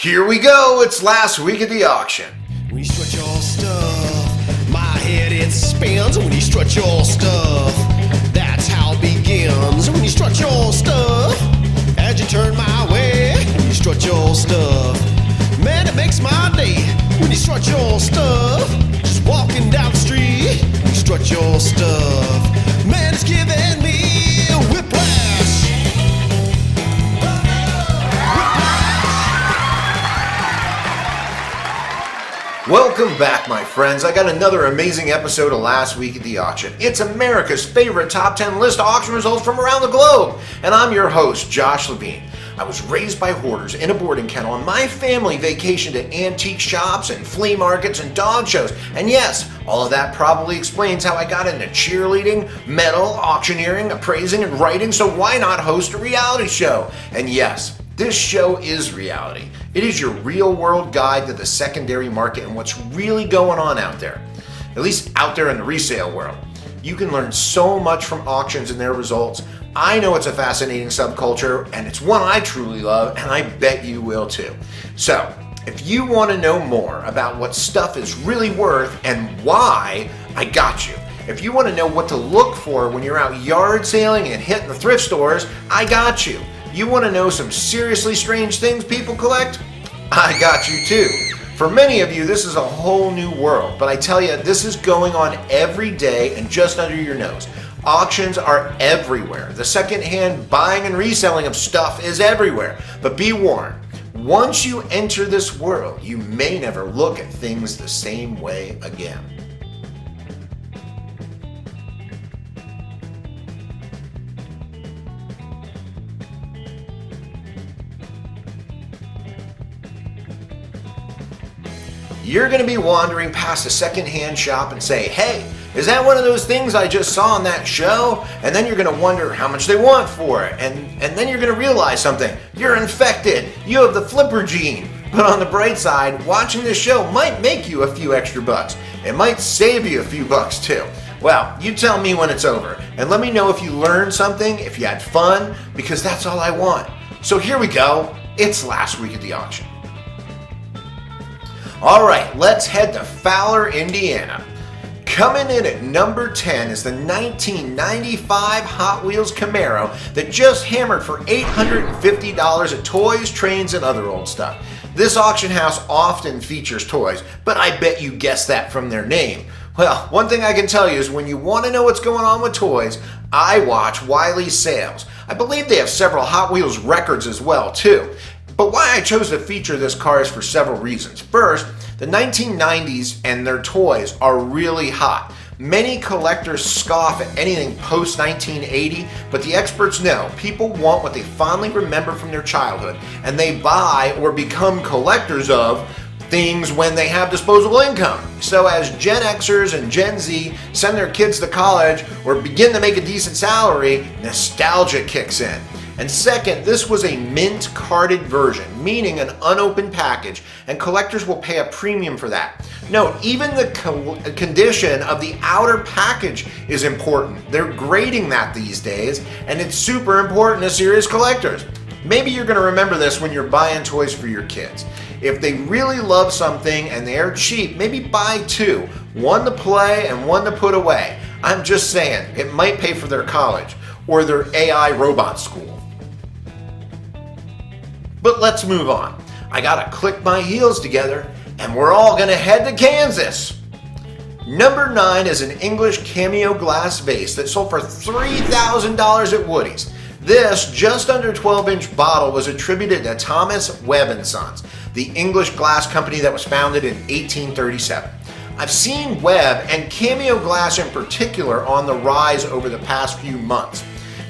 Here we go, it's last week at the auction. When you strut your stuff, my head it spins. When you strut your stuff, that's how it begins. When you strut your stuff, as you turn my way. When you strut your stuff, man, it makes my day. When you strut your stuff, just walking down the street. When you strut your stuff, man, it's giving me a whiplash. Welcome back, my friends. I got another amazing episode of Last Week at the Auction. It's America's favorite top 10 list of auction results from around the globe. And I'm your host, Josh Levine. I was raised by hoarders in a boarding kennel, and my family vacationed to antique shops and flea markets and dog shows. And yes, all of that probably explains how I got into cheerleading, metal, auctioneering, appraising, and writing, so why not host a reality show? And yes, this show is reality. It is your real-world guide to the secondary market and what's really going on out there. At least out there in the resale world. You can learn so much from auctions and their results. I know it's a fascinating subculture, and it's one I truly love, and I bet you will too. So, if you want to know more about what stuff is really worth and why, I got you. If you want to know what to look for when you're out yard sailing and hitting the thrift stores, I got you. You want to know some seriously strange things people collect? I got you too. For many of you, this is a whole new world, but I tell you, this is going on every day and just under your nose. Auctions are everywhere. The secondhand buying and reselling of stuff is everywhere. But be warned, once you enter this world, you may never look at things the same way again. You're going to be wandering past a secondhand shop and say, hey, is that one of those things I just saw on that show? And then you're going to wonder how much they want for it. And then you're going to realize something. You're infected. You have the flipper gene. But on the bright side, watching this show might make you a few extra bucks. It might save you a few bucks too. Well, you tell me when it's over. And let me know if you learned something, if you had fun, because that's all I want. So here we go. It's last week at the auction. All right, let's head to Fowler, Indiana. Coming in at number 10 is the 1995 Hot Wheels Camaro that just hammered for $850 at toys, trains, and other old stuff. This auction house often features toys, but I bet you guessed that from their name. Well, one thing I can tell you is when you want to know what's going on with toys, I watch Wiley's Sales. I believe they have several Hot Wheels records as well, too. But why I chose to feature this car is for several reasons. First, the 1990s and their toys are really hot. Many collectors scoff at anything post-1980, but the experts know people want what they fondly remember from their childhood, and they buy or become collectors of things when they have disposable income. So as Gen Xers and Gen Z send their kids to college or begin to make a decent salary, nostalgia kicks in. And second, this was a mint carded version, meaning an unopened package, and collectors will pay a premium for that. Note, even the condition of the outer package is important. They're grading that these days, and it's super important to serious collectors. Maybe you're going to remember this when you're buying toys for your kids. If they really love something and they're cheap, maybe buy two, one to play and one to put away. I'm just saying, it might pay for their college or their AI robot school. But let's move on. I gotta click my heels together and we're all gonna head to Kansas. Number 9 is an English cameo glass vase that sold for $3,000 at Woody's. This just under 12-inch bottle was attributed to Thomas Webb & Sons, the English glass company that was founded in 1837. I've seen Webb and cameo glass in particular on the rise over the past few months.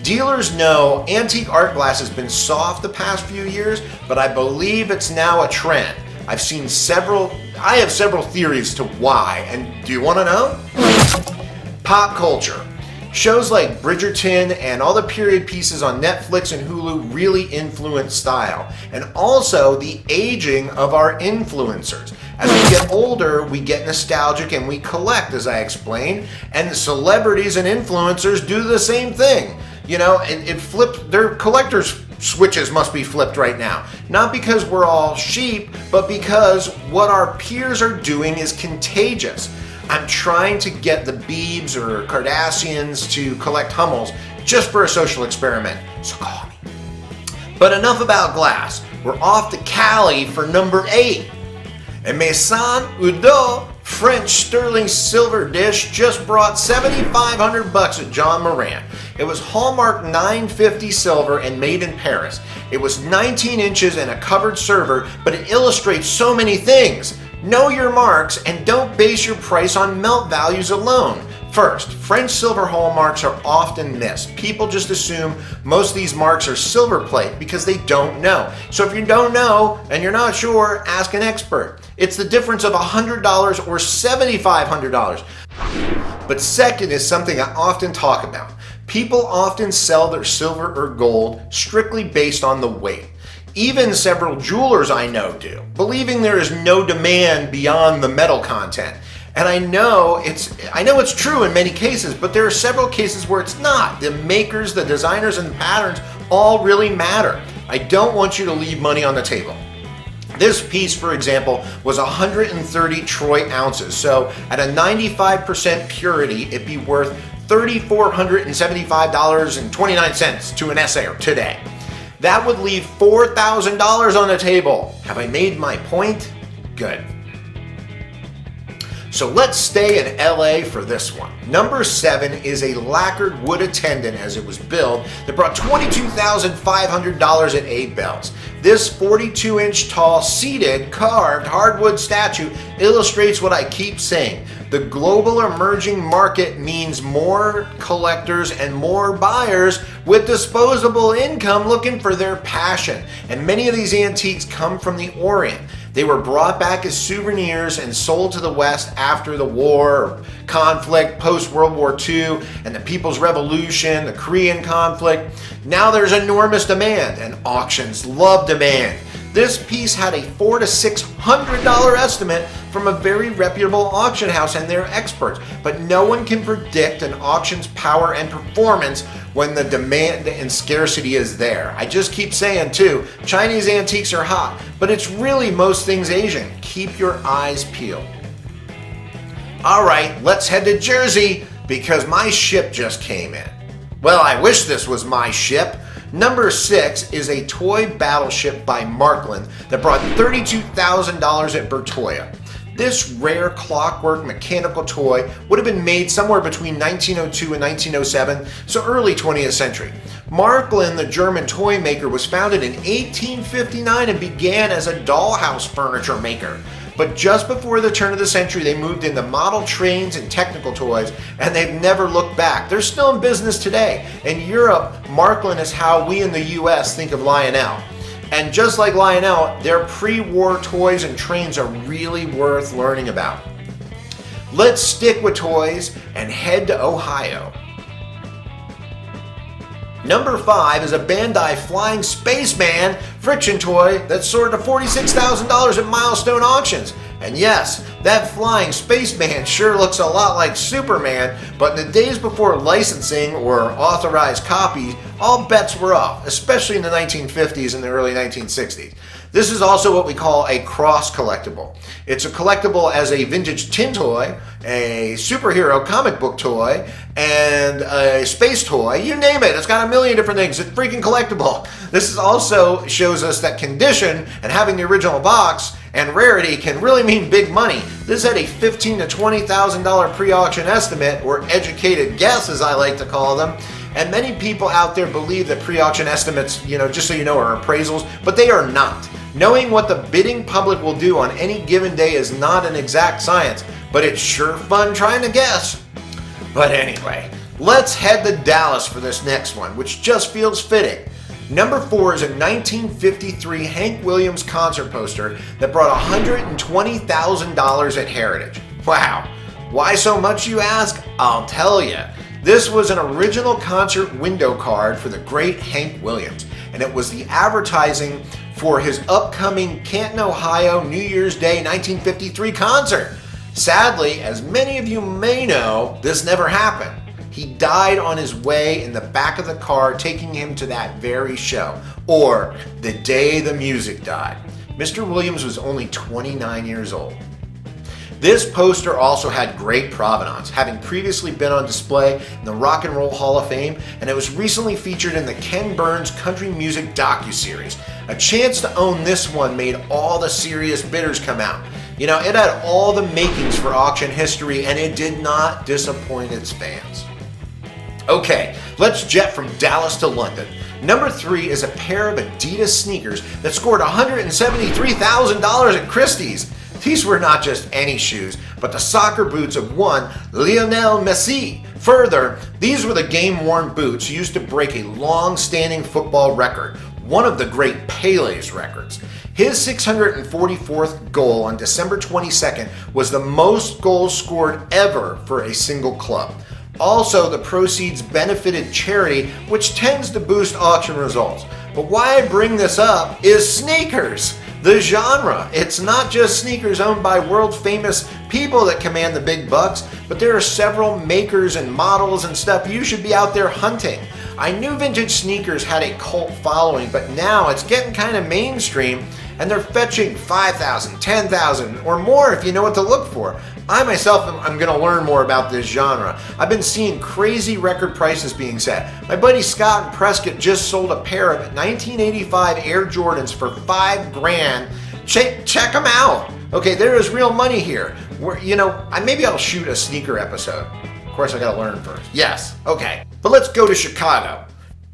Dealers know antique art glass has been soft the past few years, but I believe it's now a trend. I have several theories to why, and do you want to know? Pop culture. Shows like Bridgerton and all the period pieces on Netflix and Hulu really influence style, and also the aging of our influencers. As we get older, we get nostalgic and we collect, as I explained, and the celebrities and influencers do the same thing. You know, it flipped, their collectors switches must be flipped right now. Not because we're all sheep, but because what our peers are doing is contagious. I'm trying to get the Biebs or Kardashians to collect Hummels just for a social experiment, so call me. But enough about glass. We're off to Cali for number 8. A Maison Oudot French sterling silver dish just brought $7,500 at John Moran. It was hallmark 950 silver and made in Paris. It was 19 inches and a covered server, but it illustrates so many things. Know your marks and don't base your price on melt values alone. First, French silver hallmarks are often missed. People just assume most of these marks are silver plate because they don't know. So if you don't know and you're not sure, ask an expert. It's the difference of $100 or $7,500. But second is something I often talk about. People often sell their silver or gold strictly based on the weight. Even several jewelers I know do, believing there is no demand beyond the metal content. And I know it's true in many cases, but there are several cases where it's not. The makers, the designers, and the patterns all really matter. I don't want you to leave money on the table. This piece, for example, was 130 troy ounces. So at a 95% purity, it'd be worth $3,475.29 to an essayer today. That would leave $4,000 on the table. Have I made my point? Good. So let's stay in LA for this one. Number 7 is a lacquered wood attendant as it was billed that brought $22,500 at Abel's. This 42-inch tall seated carved hardwood statue illustrates what I keep saying. The global emerging market means more collectors and more buyers with disposable income looking for their passion. And many of these antiques come from the Orient. They were brought back as souvenirs and sold to the West after the war, conflict, post-World War II, and the People's Revolution, the Korean conflict. Now there's enormous demand, and auctions love demand. This piece had a $400 to $600 estimate from a very reputable auction house and their experts, but no one can predict an auction's power and performance when the demand and scarcity is there. I just keep saying too, Chinese antiques are hot, but it's really most things Asian. Keep your eyes peeled. All right, let's head to Jersey because my ship just came in. Well, I wish this was my ship. Number 6 is a toy battleship by Markland that brought $32,000 at Bertoia. This rare clockwork mechanical toy would have been made somewhere between 1902 and 1907, so early 20th century. Markland, the German toy maker, was founded in 1859 and began as a dollhouse furniture maker. But just before the turn of the century, they moved into model trains and technical toys, and they've never looked back. They're still in business today. In Europe, Markland is how we in the US think of Lionel. And just like Lionel, their pre-war toys and trains are really worth learning about. Let's stick with toys and head to Ohio. Number 5 is a Bandai Flying Spaceman friction toy that soared to $46,000 at Milestone Auctions. And yes, that flying spaceman sure looks a lot like Superman, but in the days before licensing or authorized copies, all bets were off, especially in the 1950s and the early 1960s. This is also what we call a cross collectible. It's a collectible as a vintage tin toy, a superhero comic book toy, and a space toy. You name it, it's got a million different things. It's freaking collectible. This is also shows us that condition and having the original box and rarity can really mean big money. This had a $15,000 to $20,000 pre-auction estimate, or educated guess as I like to call them. And many people out there believe that pre-auction estimates, just so you know, are appraisals, but they are not. Knowing what the bidding public will do on any given day is not an exact science, but it's sure fun trying to guess. But anyway, let's head to Dallas for this next one, which just feels fitting. Number 4 is a 1953 Hank Williams concert poster that brought $120,000 at Heritage. Wow, why so much you ask? I'll tell you. This was an original concert window card for the great Hank Williams, and it was the advertising for his upcoming Canton, Ohio New Year's Day 1953 concert. Sadly, as many of you may know, this never happened. he died on his way in the back of the car taking him to that very show, or the day the music died. Mr. Williams was only 29 years old. This poster also had great provenance, having previously been on display in the Rock and Roll Hall of Fame, and it was recently featured in the Ken Burns Country Music docuseries. A chance to own this one made all the serious bidders come out. You know, it had all the makings for auction history, and it did not disappoint its fans. Okay, let's jet from Dallas to London. Number 3 is a pair of Adidas sneakers that scored $173,000 at Christie's. These were not just any shoes, but the soccer boots of one Lionel Messi. Further, these were the game-worn boots used to break a long-standing football record, one of the great Pele's records. His 644th goal on December 22nd was the most goals scored ever for a single club. Also, the proceeds benefited charity, which tends to boost auction results. But why I bring this up is sneakers. The genre. It's not just sneakers owned by world-famous people that command the big bucks, but there are several makers and models and stuff you should be out there hunting. I knew vintage sneakers had a cult following, but now it's getting kind of mainstream, and they're fetching $5,000, $10,000, or more if you know what to look for. I myself am going to learn more about this genre. I've been seeing crazy record prices being set. My buddy Scott and Prescott just sold a pair of 1985 Air Jordans for $5,000. Check them out. Okay, there is real money here. Maybe I'll shoot a sneaker episode. Of course, I got to learn first. Yes, okay. But let's go to Chicago.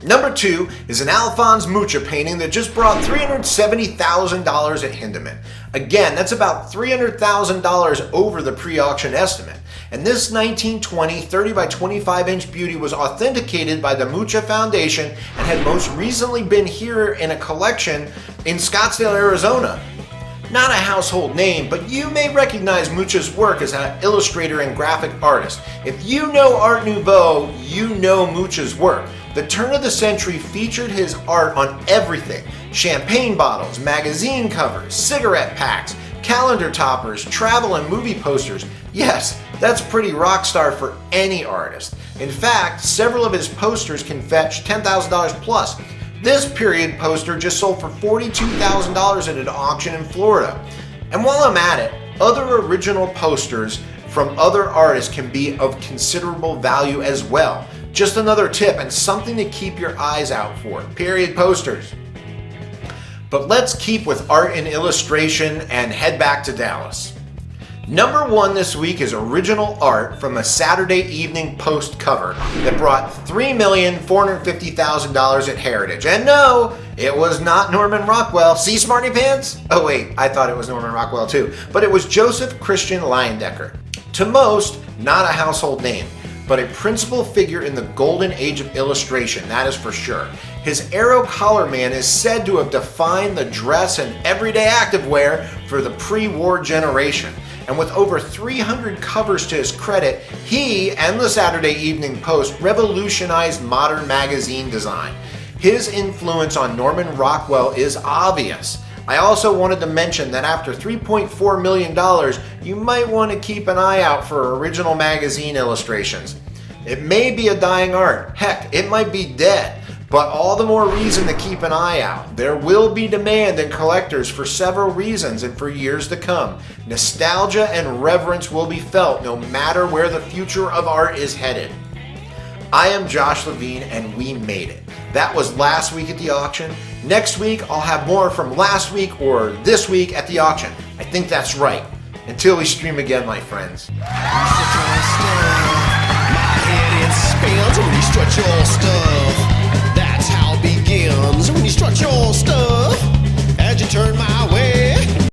Number 2 is an Alphonse Mucha painting that just brought $370,000 at Hindeman. Again, that's about $300,000 over the pre-auction estimate. And this 1920 30 by 25 inch beauty was authenticated by the Mucha Foundation and had most recently been here in a collection in Scottsdale, Arizona. Not a household name, but you may recognize Mucha's work as an illustrator and graphic artist. If you know Art Nouveau, you know Mucha's work. The turn of the century featured his art on everything: champagne bottles, magazine covers, cigarette packs, calendar toppers, travel and movie posters. Yes, that's pretty rock star for any artist. In fact, several of his posters can fetch $10,000 plus. This period poster just sold for $42,000 at an auction in Florida. And while I'm at it, other original posters from other artists can be of considerable value as well. Just another tip and something to keep your eyes out for. Period posters. But let's keep with art and illustration and head back to Dallas. Number 1 this week is original art from a Saturday Evening Post cover that brought $3,450,000 at Heritage. And no, it was not Norman Rockwell. See, smarty pants? Oh wait, I thought it was Norman Rockwell too. But it was Joseph Christian Leyendecker. To most, not a household name, but a principal figure in the golden age of illustration, that is for sure. His Arrow Collar Man is said to have defined the dress and everyday activewear for the pre-war generation. And with over 300 covers to his credit, he and the Saturday Evening Post revolutionized modern magazine design. His influence on Norman Rockwell is obvious. I also wanted to mention that after $3.4 million, you might want to keep an eye out for original magazine illustrations. It may be a dying art, heck, it might be dead, but all the more reason to keep an eye out. There will be demand in collectors for several reasons and for years to come. Nostalgia and reverence will be felt no matter where the future of art is headed. I am Josh Levine and we made it. That was last week at the auction. Next week, I'll have more from last week or this week at the auction. I think that's right. Until we stream again, my friends. My head it spins when you stretch your stuff.